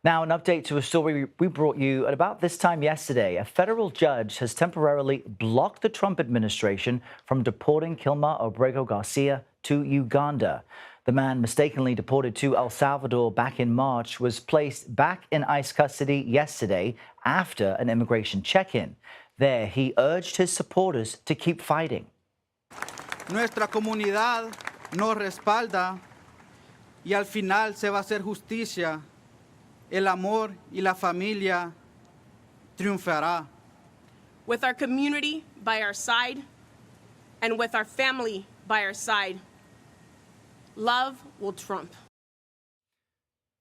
Now, an update to a story we brought you at about this time yesterday. A federal judge has temporarily blocked the Trump administration from deporting Kilmar Abrego Garcia to Uganda. The man mistakenly deported to El Salvador back in March was placed back in ICE custody yesterday after an immigration check-in. There, he urged his supporters to keep fighting. Nuestra comunidad nos respalda y al final se va a hacer justicia. El amor y la familia triunfará. With our community by our side and with our family by our side, love will trump.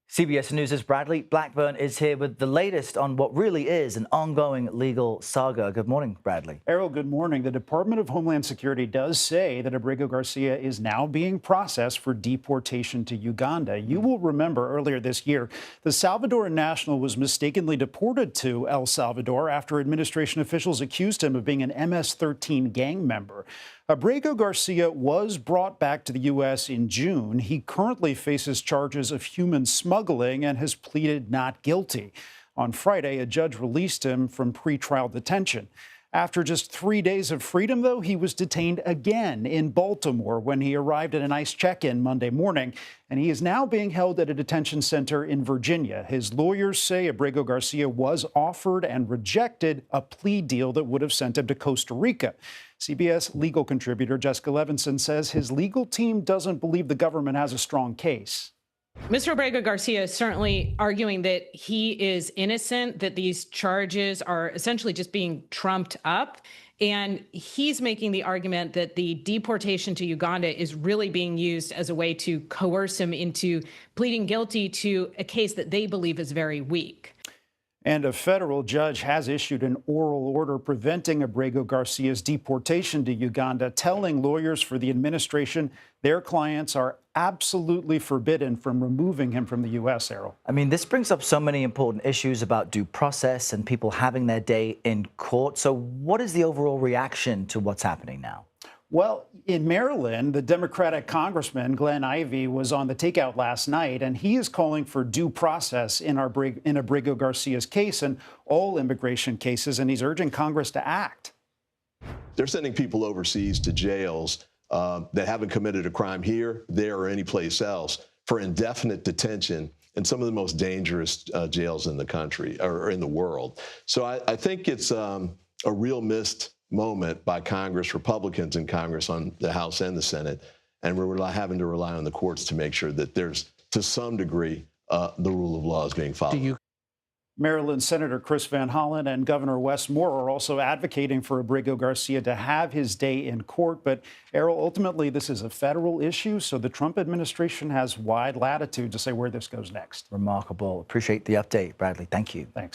CBS News' Bradley Blackburn is here with the latest on what really is an ongoing legal saga. Good morning, Bradley. Errol, good morning. The Department of Homeland Security does say that Abrego Garcia is now being processed for deportation to Uganda. You will remember earlier this year, the Salvadoran national was mistakenly deported to El Salvador after administration officials accused him of being an MS-13 gang member. Abrego Garcia was brought back to the U.S. in June. He currently faces charges of human smuggling and has pleaded not guilty. On Friday, a judge released him from pretrial detention. After just 3 days of freedom, though, he was detained again in Baltimore when he arrived at an ICE check-in Monday morning, and he is now being held at a detention center in Virginia. His lawyers say Abrego Garcia was offered and rejected a plea deal that would have sent him to Costa Rica. CBS legal contributor Jessica Levinson says his legal team doesn't believe the government has a strong case. Mr. Abrego Garcia is certainly arguing that he is innocent, that these charges are essentially just being trumped up. And he's making the argument that the deportation to Uganda is really being used as a way to coerce him into pleading guilty to a case that they believe is very weak. And a federal judge has issued an oral order preventing Abrego Garcia's deportation to Uganda, telling lawyers for the administration their clients are absolutely forbidden from removing him from the U.S., Errol. I mean, this brings up so many important issues about due process and people having their day in court. So what is the overall reaction to what's happening now? Well, in Maryland, the Democratic Congressman Glenn Ivey was on the takeout last night, and he is calling for due process in Abrego Garcia's case and all immigration cases, and he's urging Congress to act. They're sending people overseas to jails that haven't committed a crime here, there, or anyplace else for indefinite detention in some of the most dangerous jails in the country or in the world. So I think it's a real missed moment by Congress, Republicans in Congress on the House and the Senate, and we're having to rely on the courts to make sure that there's, to some degree, the rule of law is being followed. Maryland Senator Chris Van Hollen and Governor Wes Moore are also advocating for Abrego Garcia to have his day in court. But, Errol, ultimately, this is a federal issue, so the Trump administration has wide latitude to say where this goes next. Remarkable. Appreciate the update, Bradley. Thank you. Thanks.